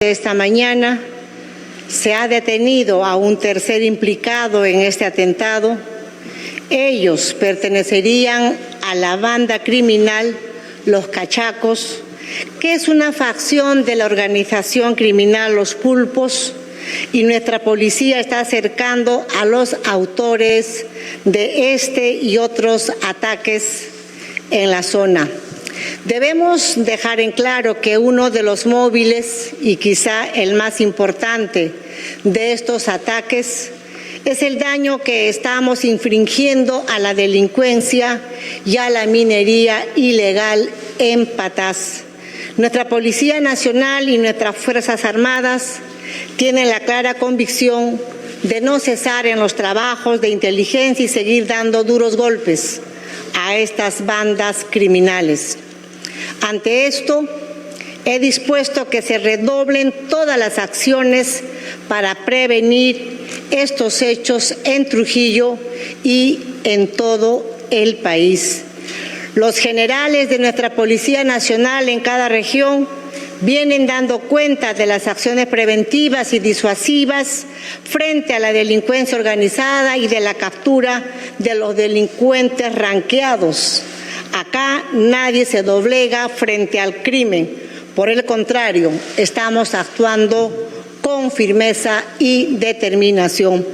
Esta mañana se ha detenido a un tercer implicado en este atentado. Ellos pertenecerían a la banda criminal Los Cachacos, que es una facción de la organización criminal Los Pulpos, y nuestra policía está acercando a los autores de este y otros ataques en la zona. Debemos dejar en claro que uno de los móviles, y quizá el más importante de estos ataques, es el daño que estamos infringiendo a la delincuencia y a la minería ilegal en Patás. Nuestra Policía Nacional y nuestras Fuerzas Armadas tienen la clara convicción de no cesar en los trabajos de inteligencia y seguir dando duros golpes a estas bandas criminales. Ante esto, he dispuesto que se redoblen todas las acciones para prevenir estos hechos en Trujillo y en todo el país. Los generales de nuestra Policía Nacional en cada región vienen dando cuenta de las acciones preventivas y disuasivas frente a la delincuencia organizada y de la captura de los delincuentes ranqueados. Acá nadie se doblega frente al crimen. Por el contrario, estamos actuando con firmeza y determinación.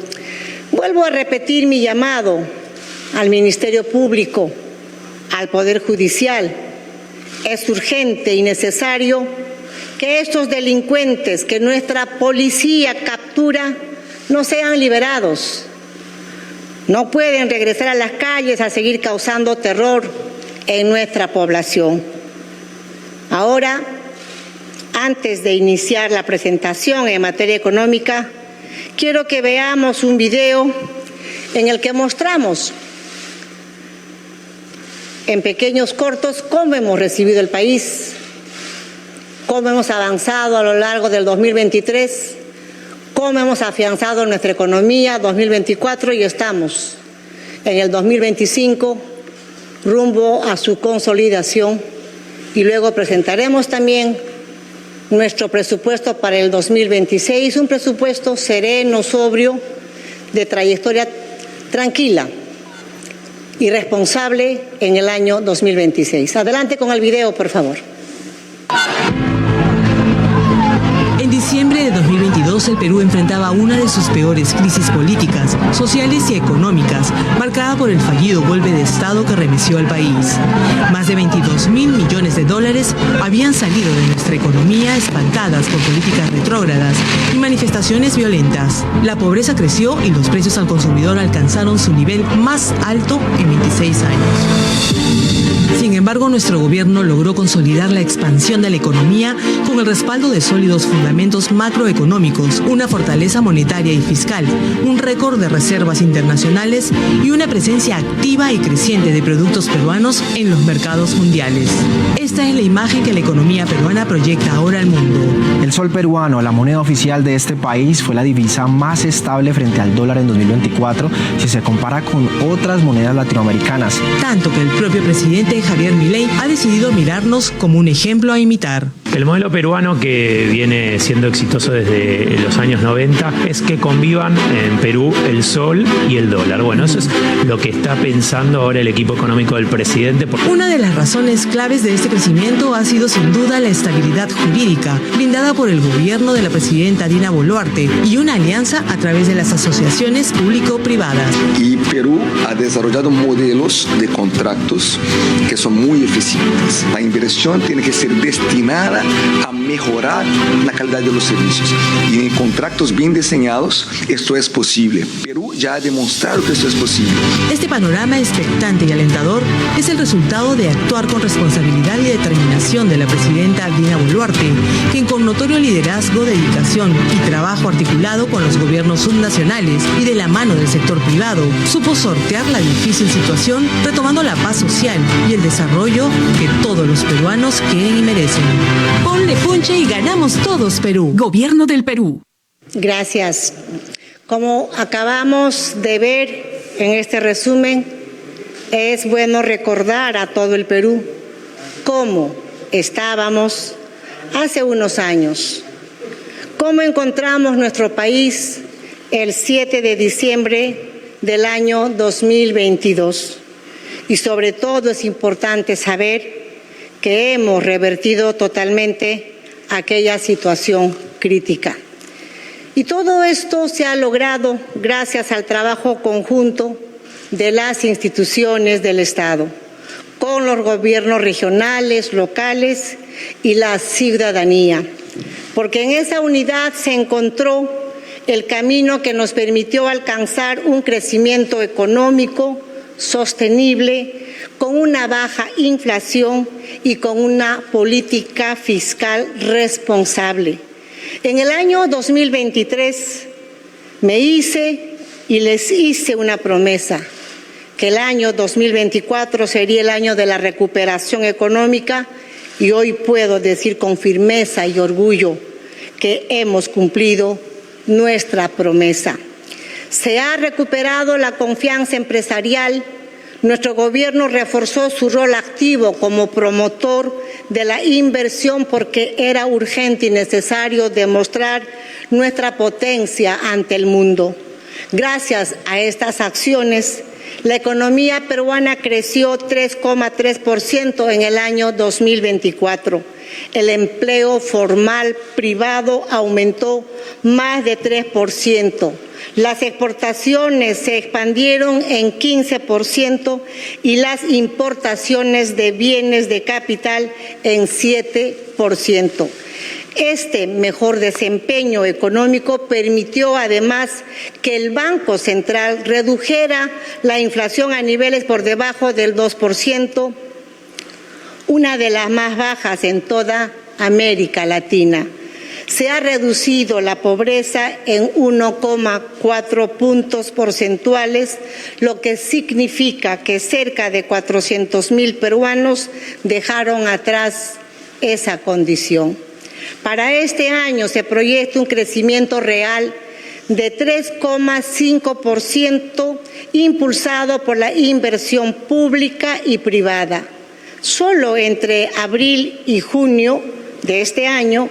Vuelvo a repetir mi llamado al Ministerio Público, al Poder Judicial. Es urgente y necesario que estos delincuentes que nuestra policía captura no sean liberados. No pueden regresar a las calles a seguir causando terror en nuestra población. Ahora, antes de iniciar la presentación en materia económica, quiero que veamos un video en el que mostramos en pequeños cortos cómo hemos recibido el país, cómo hemos avanzado a lo largo del 2023, cómo hemos afianzado nuestra economía 2024 y estamos en el 2025 rumbo a su consolidación, y luego presentaremos también nuestro presupuesto para el 2026, un presupuesto sereno, sobrio, de trayectoria tranquila y responsable en el año 2026. Adelante con el video, por favor. En diciembre de 2022, el Perú enfrentaba una de sus peores crisis políticas, sociales y económicas, marcada por el fallido golpe de Estado que remeció al país. Más de 22.000 millones de dólares habían salido de nuestra economía espantadas por políticas retrógradas y manifestaciones violentas. La pobreza creció y los precios al consumidor alcanzaron su nivel más alto en 26 años. Sin embargo, nuestro gobierno logró consolidar la expansión de la economía con el respaldo de sólidos fundamentos macroeconómicos, una fortaleza monetaria y fiscal, un récord de reservas internacionales y una presencia activa y creciente de productos peruanos en los mercados mundiales. Esta es la imagen que la economía peruana proyecta ahora al mundo. El sol peruano, la moneda oficial de este país, fue la divisa más estable frente al dólar en 2024 si se compara con otras monedas latinoamericanas. Tanto que el propio presidente Javier Milei ha decidido mirarnos como un ejemplo a imitar. El modelo peruano, que viene siendo exitoso desde los años 90, es que convivan en Perú el sol y el dólar. Bueno, eso es lo que está pensando ahora el equipo económico del presidente. Una de las razones claves de este crecimiento ha sido sin duda la estabilidad jurídica, brindada por el gobierno de la presidenta Dina Boluarte y una alianza a través de las asociaciones público-privadas. Y Perú ha desarrollado modelos de contratos que son muy eficientes. La inversión tiene que ser destinada a mejorar la calidad de los servicios. Y en contratos bien diseñados, esto es posible. Perú ya ha demostrado que esto es posible. Este panorama expectante y alentador es el resultado de actuar con responsabilidad y determinación de la presidenta Dina Boluarte, quien con notorio liderazgo, dedicación y trabajo articulado con los gobiernos subnacionales y de la mano del sector privado, supo sortear la difícil situación, retomando la paz social y el desarrollo que todos los peruanos quieren y merecen. Ponle punche y ganamos todos, Perú. Gobierno del Perú. Gracias. Como acabamos de ver en este resumen, es bueno recordar a todo el Perú cómo estábamos hace unos años, ¿Cómo encontramos nuestro país el 7 de diciembre del año 2022? Y sobre todo es importante saber que hemos revertido totalmente aquella situación crítica. Y todo esto se ha logrado gracias al trabajo conjunto de las instituciones del Estado, con los gobiernos regionales, locales y la ciudadanía, porque en esa unidad se encontró el camino que nos permitió alcanzar un crecimiento económico sostenible, con una baja inflación y con una política fiscal responsable. En el año 2023 me hice y les hice una promesa, que el año 2024 sería el año de la recuperación económica, y hoy puedo decir con firmeza y orgullo que hemos cumplido nuestra promesa. Se ha recuperado la confianza empresarial. Nuestro gobierno reforzó su rol activo como promotor de la inversión porque era urgente y necesario demostrar nuestra potencia ante el mundo. Gracias a estas acciones, la economía peruana creció 3,3% en el año 2024. El empleo formal privado aumentó más de 3%. Las exportaciones se expandieron en 15% y las importaciones de bienes de capital en 7%. Este mejor desempeño económico permitió además que el Banco Central redujera la inflación a niveles por debajo del 2%, una de las más bajas en toda América Latina. Se ha reducido la pobreza en 1,4 puntos porcentuales, lo que significa que cerca de 400,000 peruanos dejaron atrás esa condición. Para este año se proyecta un crecimiento real de 3,5%, impulsado por la inversión pública y privada. Solo entre abril y junio de este año,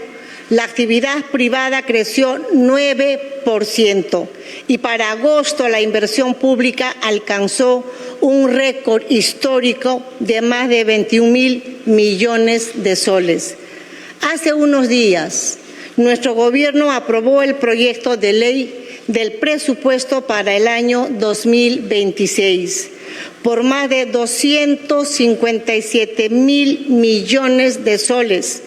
la actividad privada creció 9% y para agosto la inversión pública alcanzó un récord histórico de más de 21,000 millones de soles. Hace unos días, nuestro gobierno aprobó el proyecto de ley del presupuesto para el año 2026 por más de 257,000 millones de soles,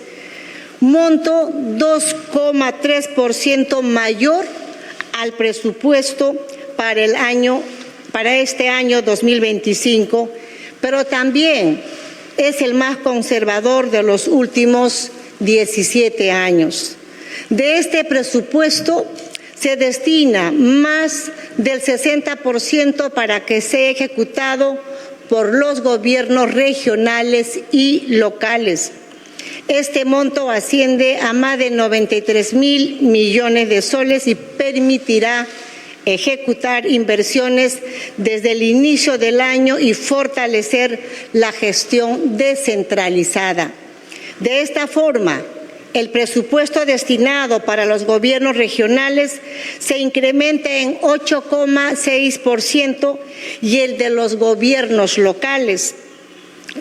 monto 2,3% mayor al presupuesto para este año 2025, pero también es el más conservador de los últimos 17 años. De este presupuesto se destina más del 60% para que sea ejecutado por los gobiernos regionales y locales. Este monto asciende a más de 93,000 millones de soles y permitirá ejecutar inversiones desde el inicio del año y fortalecer la gestión descentralizada. De esta forma, el presupuesto destinado para los gobiernos regionales se incrementa en 8,6% y el de los gobiernos locales,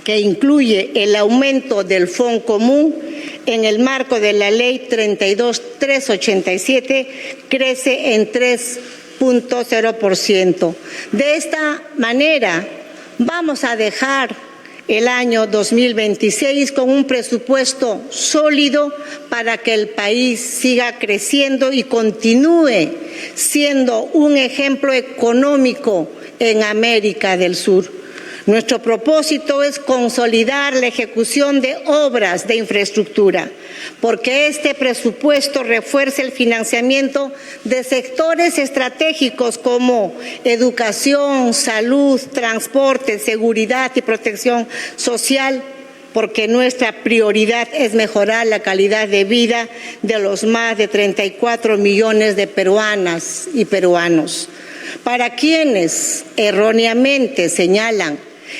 que incluye el aumento del Fondo Común en el marco de la Ley 32.387, crece en 3,0%. De esta manera, vamos a dejar el año 2026 con un presupuesto sólido para que el país siga creciendo y continúe siendo un ejemplo económico en América del Sur. Nuestro propósito es consolidar la ejecución de obras de infraestructura, porque este presupuesto refuerza el financiamiento de sectores estratégicos como educación, salud, transporte, seguridad y protección social, porque nuestra prioridad es mejorar la calidad de vida de los más de 34 millones de peruanas y peruanos. Para quienes erróneamente señalan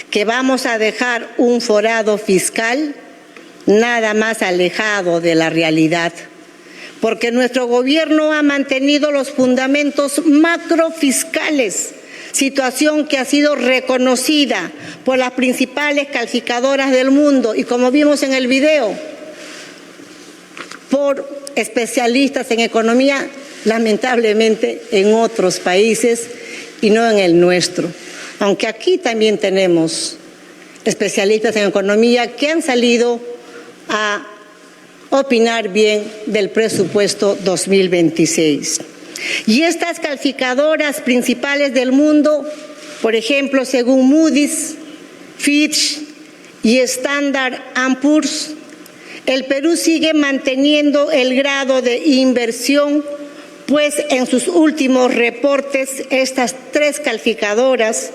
que vamos a dejar un forado fiscal, nada más alejado de la realidad, porque nuestro gobierno ha mantenido los fundamentos macrofiscales, situación que ha sido reconocida por las principales calificadoras del mundo y, como vimos en el video, por especialistas en economía, lamentablemente en otros países y no en el nuestro. Aunque aquí también tenemos especialistas en economía que han salido a opinar bien del presupuesto 2026. Y estas calificadoras principales del mundo, por ejemplo, según Moody's, Fitch y Standard & Poor's, el Perú sigue manteniendo el grado de inversión, pues en sus últimos reportes estas tres calificadoras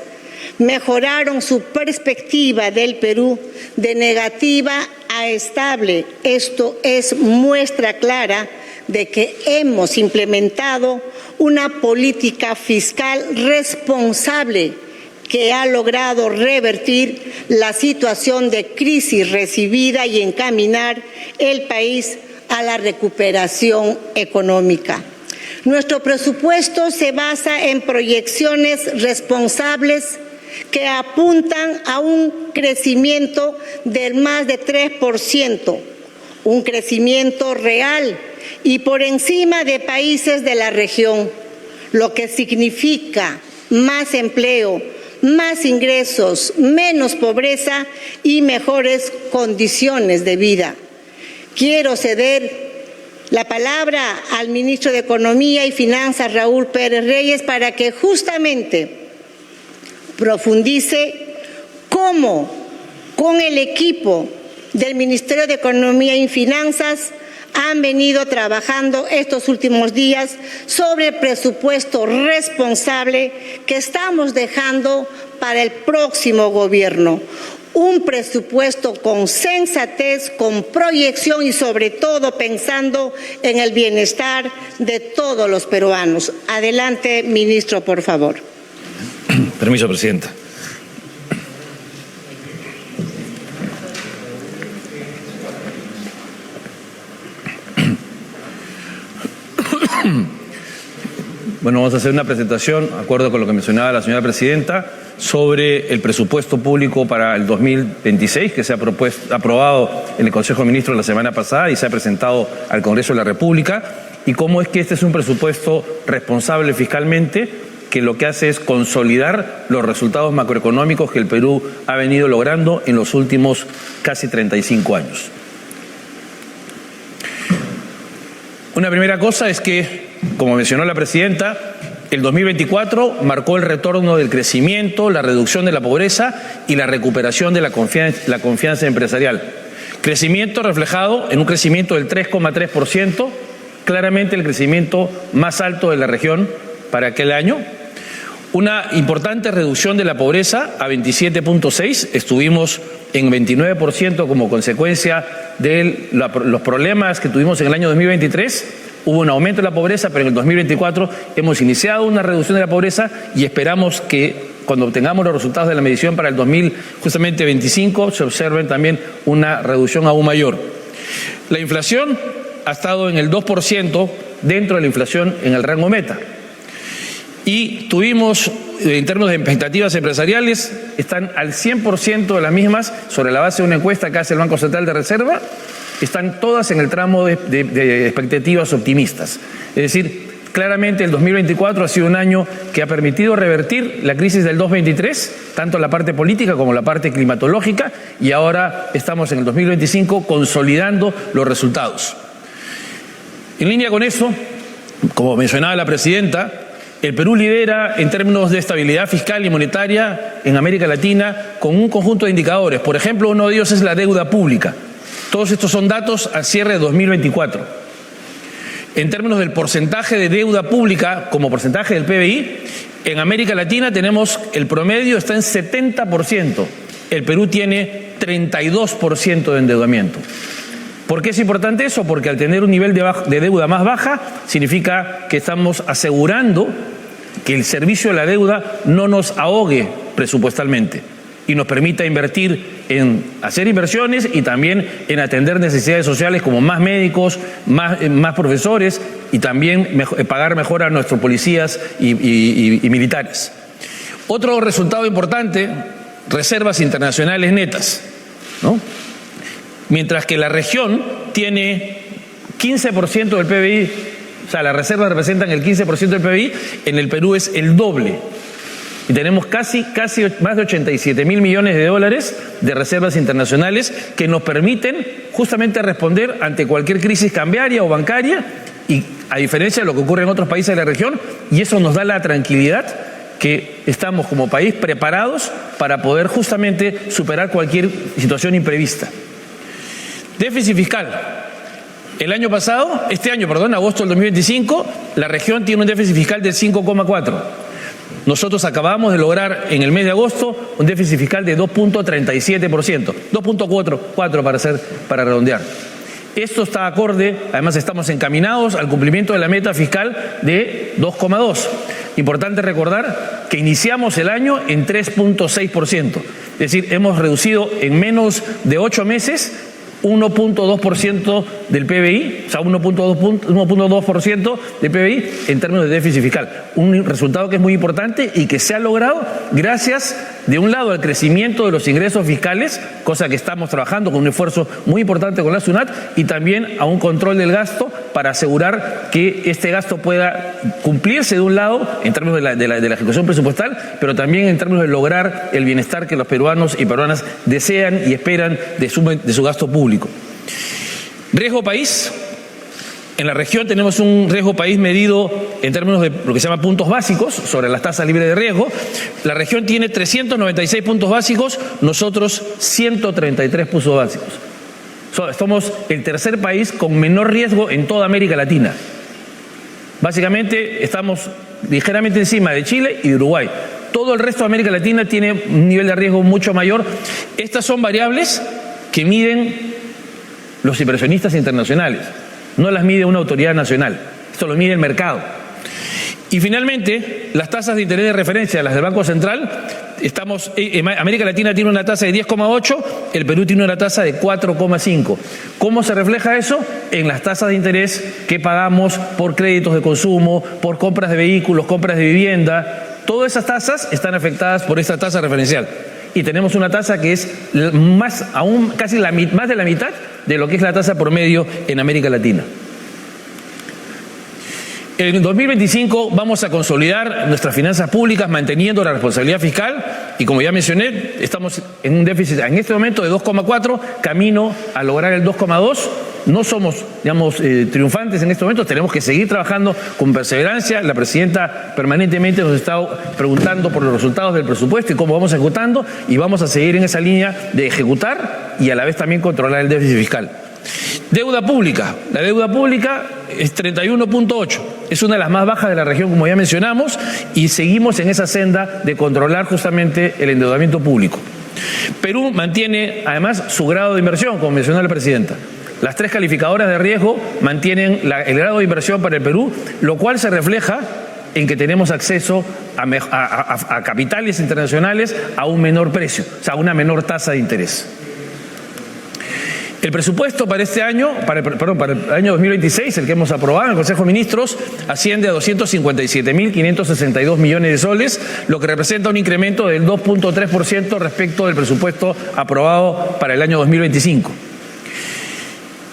mejoraron su perspectiva del Perú de negativa a estable. Esto es muestra clara de que hemos implementado una política fiscal responsable que ha logrado revertir la situación de crisis recibida y encaminar el país a la recuperación económica. Nuestro presupuesto se basa en proyecciones responsables que apuntan a un crecimiento del más de 3%, un crecimiento real y por encima de países de la región, lo que significa más empleo, más ingresos, menos pobreza y mejores condiciones de vida. Quiero ceder la palabra al ministro de Economía y Finanzas, Raúl Pérez Reyes, para que justamente profundice cómo con el equipo del Ministerio de Economía y Finanzas han venido trabajando estos últimos días sobre el presupuesto responsable que estamos dejando para el próximo gobierno. Un presupuesto con sensatez, con proyección y sobre todo pensando en el bienestar de todos los peruanos. Adelante, ministro, por favor. Permiso, presidenta. Bueno, vamos a hacer una presentación, de acuerdo con lo que mencionaba la señora presidenta, sobre el presupuesto público para el 2026, que se ha aprobado en el Consejo de Ministros la semana pasada y se ha presentado al Congreso de la República, y cómo es que este es un presupuesto responsable fiscalmente, que lo que hace es consolidar los resultados macroeconómicos que el Perú ha venido logrando en los últimos casi 35 años. Una primera cosa es que, como mencionó la presidenta, el 2024 marcó el retorno del crecimiento, la reducción de la pobreza y la recuperación de la confianza empresarial. Crecimiento reflejado en un crecimiento del 3,3%, claramente el crecimiento más alto de la región para aquel año. Una importante reducción de la pobreza a 27,6%, estuvimos en 29% como consecuencia de los problemas que tuvimos en el año 2023. Hubo un aumento de la pobreza, pero en el 2024 hemos iniciado una reducción de la pobreza y esperamos que cuando obtengamos los resultados de la medición para el 2025 se observen también una reducción aún mayor. La inflación ha estado en el 2% dentro de la inflación en el rango meta. Y tuvimos, en términos de expectativas empresariales, están al 100% de las mismas sobre la base de una encuesta que hace el Banco Central de Reserva, están todas en el tramo de expectativas optimistas. Es decir, claramente el 2024 ha sido un año que ha permitido revertir la crisis del 2023, tanto la parte política como la parte climatológica, y ahora estamos en el 2025 consolidando los resultados. En línea con eso, como mencionaba la presidenta, el Perú lidera en términos de estabilidad fiscal y monetaria en América Latina con un conjunto de indicadores. Por ejemplo, uno de ellos es la deuda pública. Todos estos son datos al cierre de 2024. En términos del porcentaje de deuda pública como porcentaje del PBI, en América Latina tenemos el promedio está en 70%. El Perú tiene 32% de endeudamiento. ¿Por qué es importante eso? Porque al tener un nivel de deuda más baja, significa que estamos asegurando que el servicio de la deuda no nos ahogue presupuestalmente. y nos permita invertir en hacer inversiones y también en atender necesidades sociales como más médicos, más profesores y también pagar mejor a nuestros policías y militares. Otro resultado importante, reservas internacionales netas, ¿no? Mientras que la región tiene 15% del PBI, o sea, las reservas representan el 15% del PBI, en el Perú es el doble. Y tenemos casi más de 87.000 millones de dólares de reservas internacionales que nos permiten justamente responder ante cualquier crisis cambiaria o bancaria, y a diferencia de lo que ocurre en otros países de la región, y eso nos da la tranquilidad que estamos como país preparados para poder justamente superar cualquier situación imprevista. Déficit fiscal. Agosto del 2025, la región tiene un déficit fiscal del 5,4%. Nosotros acabamos de lograr en el mes de agosto un déficit fiscal de 2.37%, 2.4 para redondear. Esto está acorde, además estamos encaminados al cumplimiento de la meta fiscal de 2,2. Importante recordar que iniciamos el año en 3.6%, es decir, hemos reducido en menos de 8 meses 1.2% del PBI, o sea, 1.2% del PBI en términos de déficit fiscal. Un resultado que es muy importante y que se ha logrado gracias, de un lado, al crecimiento de los ingresos fiscales, cosa que estamos trabajando con un esfuerzo muy importante con la SUNAT, y también a un control del gasto para asegurar que este gasto pueda cumplirse, de un lado, en términos de la ejecución presupuestal, pero también en términos de lograr el bienestar que los peruanos y peruanas desean y esperan de su gasto público. Riesgo país. En la región tenemos un riesgo país medido en términos de lo que se llama puntos básicos sobre las tasas libres de riesgo. La región tiene 396 puntos básicos, nosotros 133 puntos básicos. Somos el tercer país con menor riesgo en toda América Latina. Básicamente estamos ligeramente encima de Chile y de Uruguay. Todo el resto de América Latina tiene un nivel de riesgo mucho mayor. Estas son variables que miden los inversionistas internacionales, no las mide una autoridad nacional, esto lo mide el mercado. Y finalmente, las tasas de interés de referencia, las del Banco Central, América Latina tiene una tasa de 10,8, el Perú tiene una tasa de 4,5. ¿Cómo se refleja eso? En las tasas de interés que pagamos por créditos de consumo, por compras de vehículos, compras de vivienda. Todas esas tasas están afectadas por esta tasa referencial. Y tenemos una tasa que es más de la mitad de lo que es la tasa promedio en América Latina. En 2025 vamos a consolidar nuestras finanzas públicas manteniendo la responsabilidad fiscal y, como ya mencioné, estamos en un déficit en este momento de 2,4, camino a lograr el 2,2. No somos, triunfantes en este momento, tenemos que seguir trabajando con perseverancia. La presidenta permanentemente nos está preguntando por los resultados del presupuesto y cómo vamos ejecutando, y vamos a seguir en esa línea de ejecutar y a la vez también controlar el déficit fiscal. Deuda pública. La deuda pública es 31.8. Es una de las más bajas de la región, como ya mencionamos, y seguimos en esa senda de controlar justamente el endeudamiento público. Perú mantiene, además, su grado de inversión, como mencionó la presidenta. Las 3 calificadoras de riesgo mantienen el grado de inversión para el Perú, lo cual se refleja en que tenemos acceso a capitales internacionales a un menor precio, o sea, a una menor tasa de interés. El presupuesto para este año, para el año 2026, el que hemos aprobado en el Consejo de Ministros, asciende a 257.562 millones de soles, lo que representa un incremento del 2.3% respecto del presupuesto aprobado para el año 2025.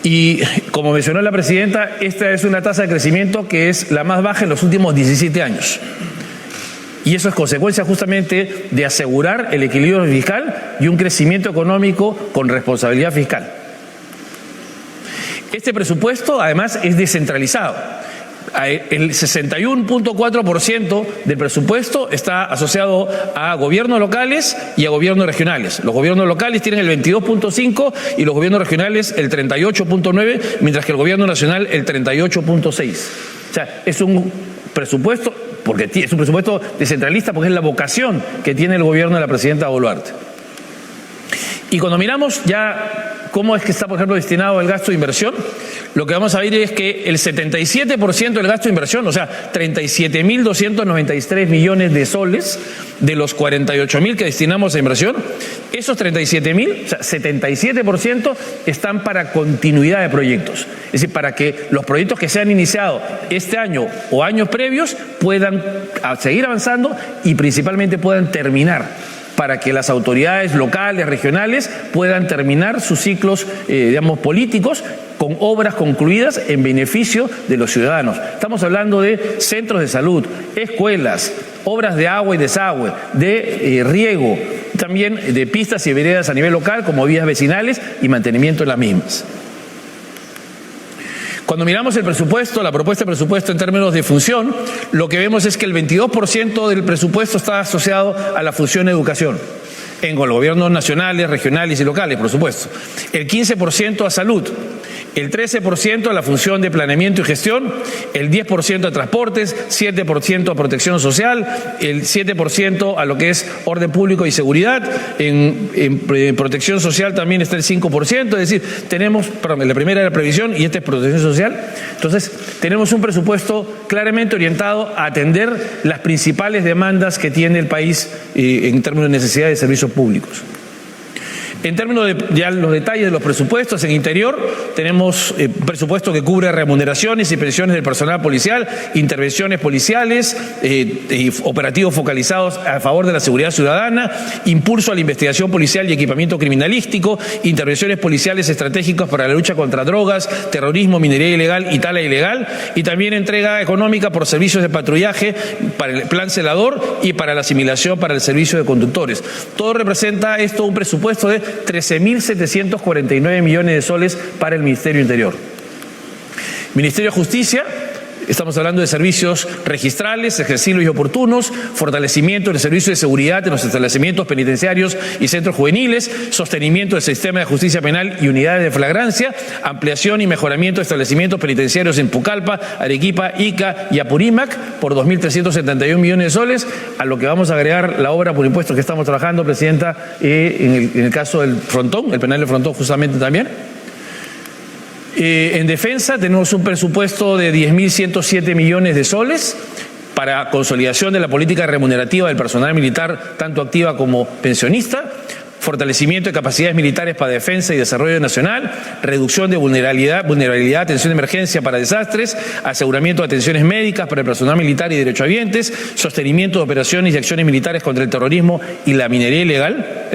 Y como mencionó la presidenta, esta es una tasa de crecimiento que es la más baja en los últimos 17 años. Y eso es consecuencia justamente de asegurar el equilibrio fiscal y un crecimiento económico con responsabilidad fiscal. Este presupuesto, además, es descentralizado. El 61.4% del presupuesto está asociado a gobiernos locales y a gobiernos regionales. Los gobiernos locales tienen el 22.5% y los gobiernos regionales el 38.9%, mientras que el gobierno nacional el 38.6%. O sea, es un presupuesto, porque es un presupuesto descentralista, porque es la vocación que tiene el gobierno de la presidenta Boluarte. Y cuando miramos ya ¿cómo es que está, por ejemplo, destinado el gasto de inversión? Lo que vamos a ver es que el 77% del gasto de inversión, o sea, 37.293 millones de soles de los 48.000 que destinamos a inversión, esos 37.000, o sea, 77% están para continuidad de proyectos. Es decir, para que los proyectos que se han iniciado este año o años previos puedan seguir avanzando y principalmente puedan terminar, para que las autoridades locales, regionales, puedan terminar sus ciclos, políticos con obras concluidas en beneficio de los ciudadanos. Estamos hablando de centros de salud, escuelas, obras de agua y desagüe, de riego, también de pistas y veredas a nivel local como vías vecinales y mantenimiento de las mismas. Cuando miramos el presupuesto, la propuesta de presupuesto en términos de función, lo que vemos es que el 22% del presupuesto está asociado a la función de educación, en los gobiernos nacionales, regionales y locales, por supuesto. El 15% a salud, el 13% a la función de planeamiento y gestión, el 10% a transportes, 7% a protección social, el 7% a lo que es orden público y seguridad, en protección social también está el 5%, es decir, tenemos, la primera era previsión y esta es protección social, entonces tenemos un presupuesto claramente orientado a atender las principales demandas que tiene el país en términos de necesidad de servicios públicos. En términos de ya los detalles de los presupuestos, en interior tenemos presupuesto que cubre remuneraciones y pensiones del personal policial, intervenciones policiales, operativos focalizados a favor de la seguridad ciudadana, impulso a la investigación policial y equipamiento criminalístico, intervenciones policiales estratégicas para la lucha contra drogas, terrorismo, minería ilegal y tala ilegal, y también entrega económica por servicios de patrullaje para el plan celador y para la asimilación para el servicio de conductores. Todo representa esto un presupuesto de 13.749 millones de soles para el Ministerio Interior. Ministerio de Justicia, estamos hablando de servicios registrales, ejercibles y oportunos, fortalecimiento del servicio de seguridad en los establecimientos penitenciarios y centros juveniles, sostenimiento del sistema de justicia penal y unidades de flagrancia, ampliación y mejoramiento de establecimientos penitenciarios en Pucallpa, Arequipa, Ica y Apurímac por 2.371 millones de soles, a lo que vamos a agregar la obra por impuestos que estamos trabajando, Presidenta, en el caso del Frontón, el penal del Frontón justamente también. En defensa tenemos un presupuesto de 10.107 millones de soles para consolidación de la política remunerativa del personal militar, tanto activa como pensionista, fortalecimiento de capacidades militares para defensa y desarrollo nacional, reducción de vulnerabilidad, atención de emergencia para desastres, aseguramiento de atenciones médicas para el personal militar y derechohabientes, sostenimiento de operaciones y acciones militares contra el terrorismo y la minería ilegal.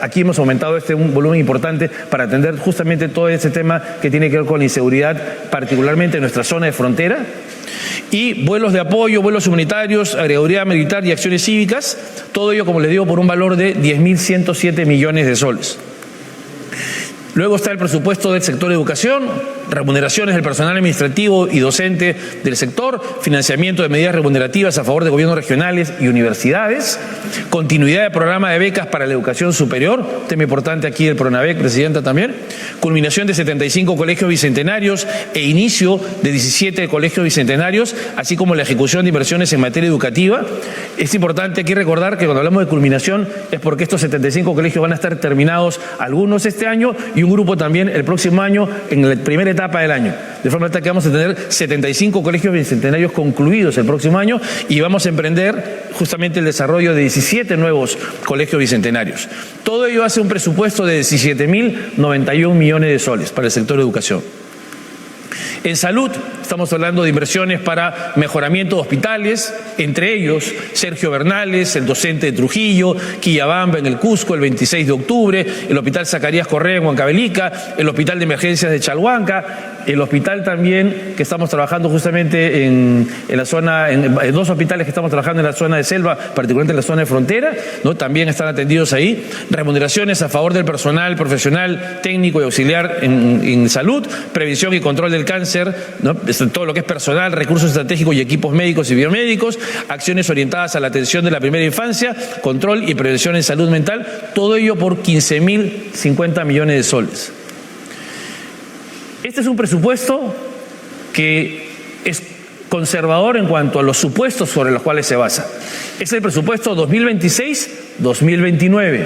Aquí hemos aumentado un volumen importante para atender justamente todo ese tema que tiene que ver con la inseguridad, particularmente en nuestra zona de frontera. Y vuelos de apoyo, vuelos humanitarios, agregaduría militar y acciones cívicas, todo ello, como les digo, por un valor de 10.107 millones de soles. Luego está el presupuesto del sector de educación, remuneraciones del personal administrativo y docente del sector, financiamiento de medidas remunerativas a favor de gobiernos regionales y universidades, continuidad de programa de becas para la educación superior, tema importante aquí el PRONAVEC, Presidenta, también, culminación de 75 colegios bicentenarios e inicio de 17 colegios bicentenarios, así como la ejecución de inversiones en materia educativa. Es importante aquí recordar que cuando hablamos de culminación es porque estos 75 colegios van a estar terminados, algunos este año y un grupo también el próximo año en la primera etapa del año. De forma tal que vamos a tener 75 colegios bicentenarios concluidos el próximo año y vamos a emprender justamente el desarrollo de 17 nuevos colegios bicentenarios. Todo ello hace un presupuesto de 17.091 millones de soles para el sector de educación. En salud, estamos hablando de inversiones para mejoramiento de hospitales, entre ellos Sergio Bernales, el docente de Trujillo, Quillabamba en el Cusco, el 26 de octubre, el Hospital Zacarías Correa en Huancavelica, el Hospital de Emergencias de Chalhuanca, el hospital también que estamos trabajando justamente en la zona, en dos hospitales que estamos trabajando en la zona de selva, particularmente en la zona de frontera, ¿no? También están atendidos ahí. Remuneraciones a favor del personal profesional, técnico y auxiliar en salud, prevención y control del cáncer, ¿no? Todo lo que es personal, recursos estratégicos y equipos médicos y biomédicos, acciones orientadas a la atención de la primera infancia, control y prevención en salud mental, todo ello por 15.050 millones de soles. Este es un presupuesto que es conservador en cuanto a los supuestos sobre los cuales se basa. Es el presupuesto 2026-2029.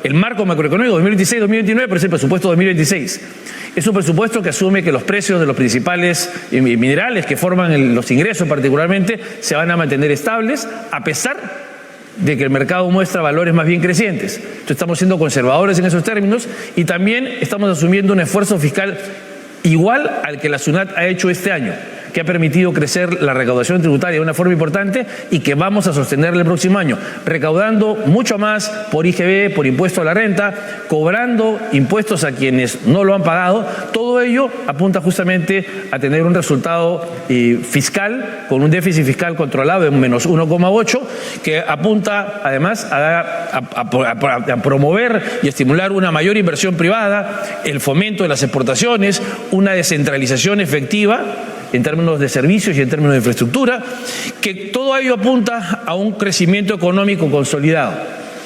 el marco macroeconómico 2026-2029, pero es el presupuesto 2026. Es un presupuesto que asume que los precios de los principales minerales que forman los ingresos particularmente se van a mantener estables, a pesar de que el mercado muestra valores más bien crecientes. Entonces estamos siendo conservadores en esos términos y también estamos asumiendo un esfuerzo fiscal igual al que la SUNAT ha hecho este año, que ha permitido crecer la recaudación tributaria de una forma importante y que vamos a sostener el próximo año, recaudando mucho más por IGB, por impuesto a la renta, cobrando impuestos a quienes no lo han pagado. Todo ello apunta justamente a tener un resultado fiscal, con un déficit fiscal controlado en menos 1,8, que apunta además a promover y estimular una mayor inversión privada, el fomento de las exportaciones, una descentralización efectiva en términos de servicios y en términos de infraestructura, que todo ello apunta a un crecimiento económico consolidado,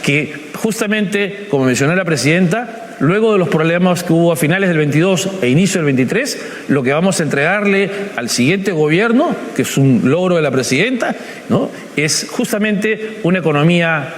que justamente, como mencionó la presidenta, luego de los problemas que hubo a finales del 22 e inicio del 23, lo que vamos a entregarle al siguiente gobierno, que es un logro de la presidenta, ¿no?, es justamente una economía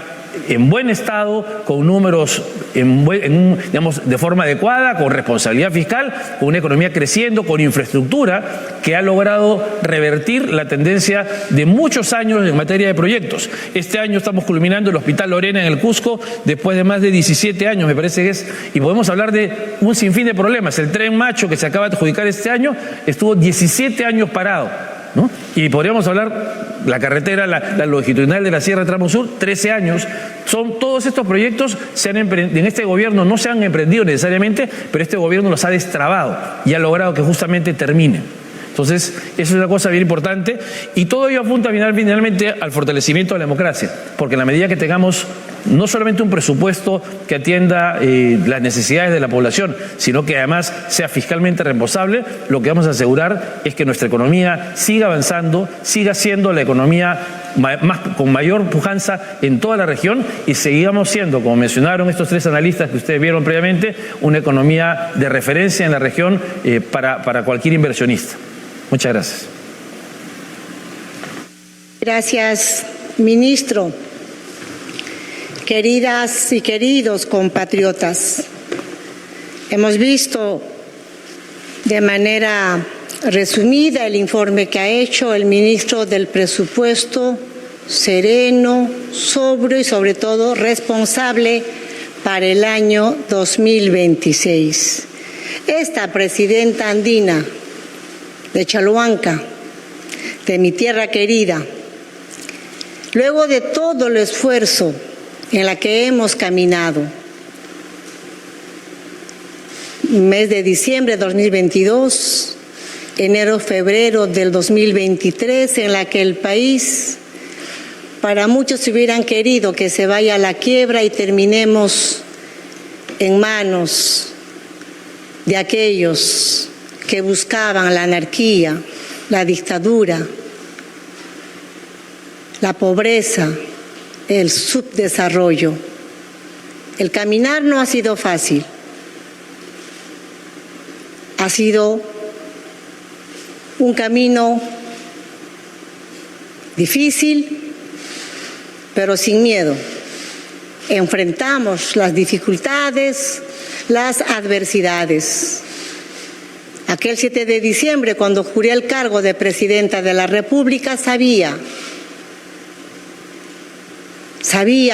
en buen estado, con números digamos, de forma adecuada, con responsabilidad fiscal, con una economía creciendo, con infraestructura que ha logrado revertir la tendencia de muchos años en materia de proyectos. Este año estamos culminando el Hospital Lorena en el Cusco, después de más de 17 años, me parece que es, y podemos hablar de un sinfín de problemas. El Tren Macho, que se acaba de adjudicar este año, estuvo 17 años parado, ¿no? Y podríamos hablar la carretera, la longitudinal de la Sierra de Tramo Sur, 13 años. Todos estos proyectos en este gobierno no se han emprendido necesariamente, pero este gobierno los ha destrabado y ha logrado que justamente terminen. Entonces, eso es una cosa bien importante y todo ello apunta finalmente al fortalecimiento de la democracia, porque en la medida que tengamos no solamente un presupuesto que atienda las necesidades de la población, sino que además sea fiscalmente responsable, lo que vamos a asegurar es que nuestra economía siga avanzando, siga siendo la economía con mayor pujanza en toda la región y sigamos siendo, como mencionaron estos tres analistas que ustedes vieron previamente, una economía de referencia en la región para cualquier inversionista. Muchas gracias. Gracias, ministro. Queridas y queridos compatriotas, hemos visto de manera resumida el informe que ha hecho el ministro del Presupuesto, sereno, sobrio y sobre todo responsable para el año 2026. Esta presidenta andina de Chalhuanca, de mi tierra querida, luego de todo el esfuerzo en la que hemos caminado, mes de diciembre de 2022, enero, febrero del 2023, en la que el país, para muchos hubieran querido que se vaya a la quiebra y terminemos en manos de aquellos que buscaban la anarquía, la dictadura, la pobreza, el subdesarrollo. El caminar no ha sido fácil. Ha sido un camino difícil, pero sin miedo. Enfrentamos las dificultades, las adversidades. Aquel 7 de diciembre, cuando juré el cargo de presidenta de la República, sabía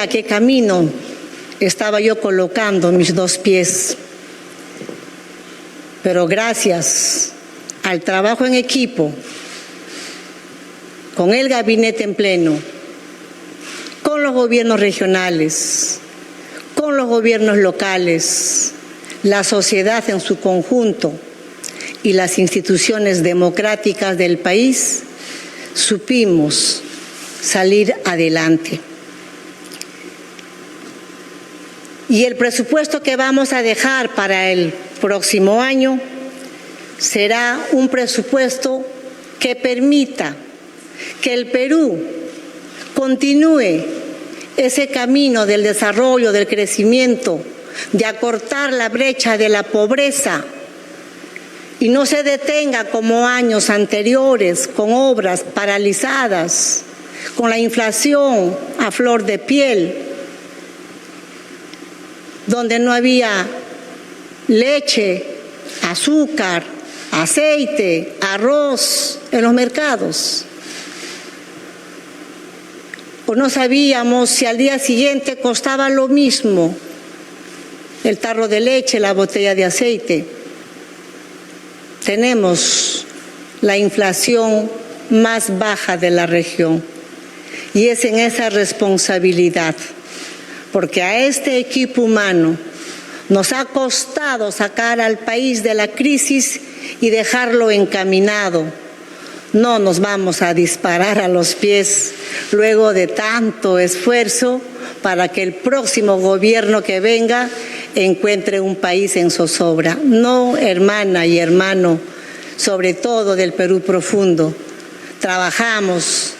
qué camino estaba yo colocando mis dos pies. Pero gracias al trabajo en equipo, con el gabinete en pleno, con los gobiernos regionales, con los gobiernos locales, la sociedad en su conjunto y las instituciones democráticas del país, supimos salir adelante. Y el presupuesto que vamos a dejar para el próximo año será un presupuesto que permita que el Perú continúe ese camino del desarrollo, del crecimiento, de acortar la brecha de la pobreza y no se detenga como años anteriores con obras paralizadas, con la inflación a flor de piel, donde no había leche, azúcar, aceite, arroz en los mercados. O no sabíamos si al día siguiente costaba lo mismo el tarro de leche, la botella de aceite. Tenemos la inflación más baja de la región y es en esa responsabilidad, porque a este equipo humano nos ha costado sacar al país de la crisis y dejarlo encaminado. No nos vamos a disparar a los pies luego de tanto esfuerzo para que el próximo gobierno que venga encuentre un país en zozobra. No, hermana y hermano, sobre todo del Perú profundo, trabajamos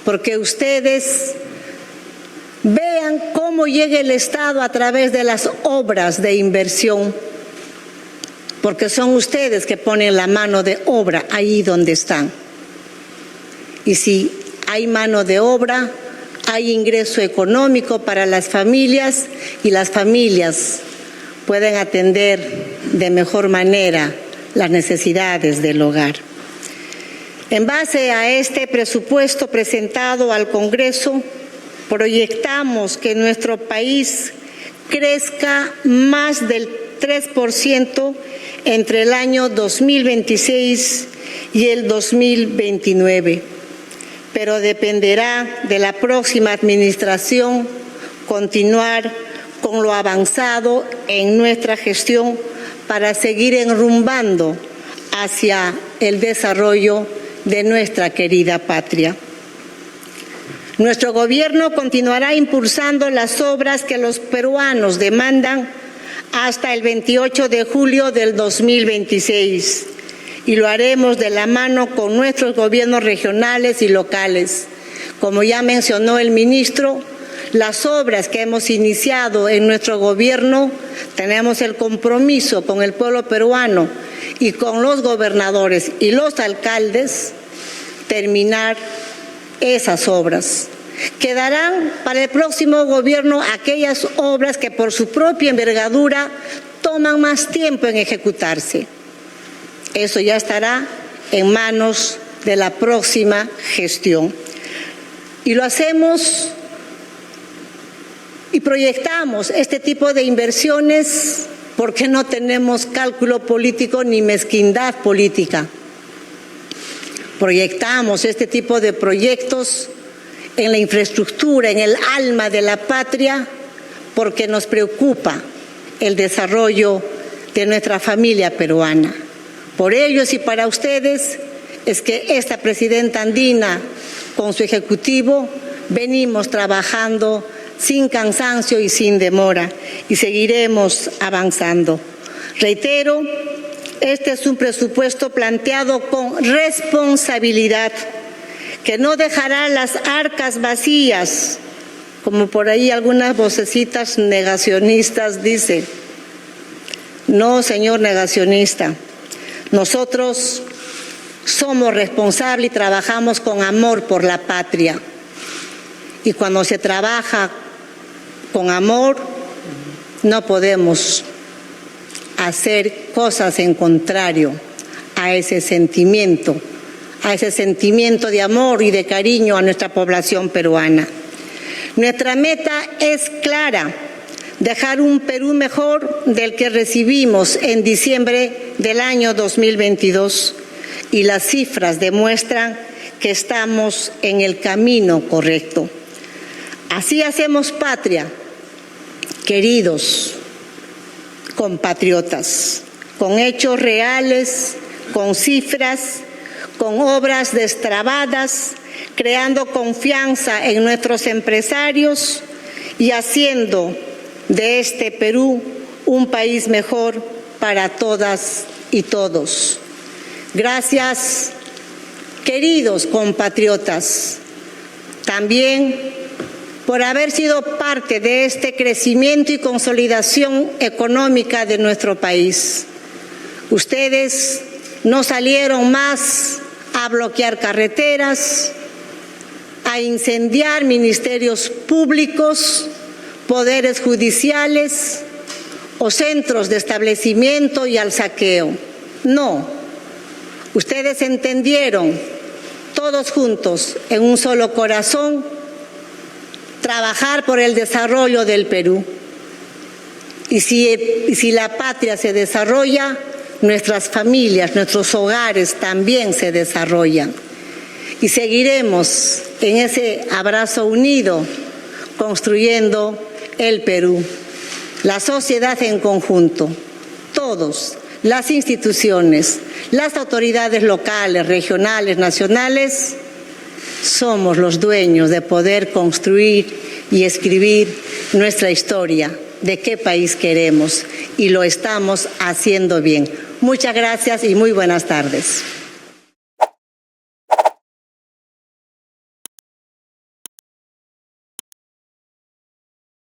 porque ustedes vean cómo llega el Estado a través de las obras de inversión, porque son ustedes que ponen la mano de obra ahí donde están. Y si hay mano de obra, hay ingreso económico para las familias y las familias pueden atender de mejor manera las necesidades del hogar. En base a este presupuesto presentado al Congreso, proyectamos que nuestro país crezca más del 3% entre el año 2026 y el 2029, pero dependerá de la próxima administración continuar con lo avanzado en nuestra gestión para seguir enrumbando hacia el desarrollo de nuestra querida patria. Nuestro gobierno continuará impulsando las obras que los peruanos demandan hasta el 28 de julio del 2026 y lo haremos de la mano con nuestros gobiernos regionales y locales. Como ya mencionó el ministro, las obras que hemos iniciado en nuestro gobierno, tenemos el compromiso con el pueblo peruano y con los gobernadores y los alcaldes terminar esas obras. Quedarán para el próximo gobierno aquellas obras que por su propia envergadura toman más tiempo en ejecutarse. Eso ya estará en manos de la próxima gestión. Y lo hacemos y proyectamos este tipo de inversiones porque no tenemos cálculo político ni mezquindad política. Proyectamos este tipo de proyectos en la infraestructura, en el alma de la patria, porque nos preocupa el desarrollo de nuestra familia peruana. Por ellos y para ustedes es que esta presidenta andina, con su ejecutivo, venimos trabajando sin cansancio y sin demora, y seguiremos avanzando. Reitero, este es un presupuesto planteado con responsabilidad, que no dejará las arcas vacías, como por ahí algunas vocecitas negacionistas dicen. No, señor negacionista, nosotros somos responsables y trabajamos con amor por la patria. Y cuando se trabaja con amor, no podemos hacer cosas en contrario a ese sentimiento de amor y de cariño a nuestra población peruana. Nuestra meta es clara: dejar un Perú mejor del que recibimos en diciembre del año 2022, y las cifras demuestran que estamos en el camino correcto. Así hacemos patria, queridos compatriotas, con hechos reales, con cifras, con obras destrabadas, creando confianza en nuestros empresarios y haciendo de este Perú un país mejor para todas y todos. Gracias, queridos compatriotas, también por haber sido parte de este crecimiento y consolidación económica de nuestro país. Ustedes no salieron más a bloquear carreteras, a incendiar ministerios públicos, poderes judiciales, o centros de establecimiento y al saqueo. No, ustedes entendieron, todos juntos, en un solo corazón, trabajar por el desarrollo del Perú. Y si la patria se desarrolla, nuestras familias, nuestros hogares también se desarrollan. Y seguiremos en ese abrazo unido, construyendo el Perú. La sociedad en conjunto, todos, las instituciones, las autoridades locales, regionales, nacionales, somos los dueños de poder construir y escribir nuestra historia, de qué país queremos, y lo estamos haciendo bien. Muchas gracias y muy buenas tardes.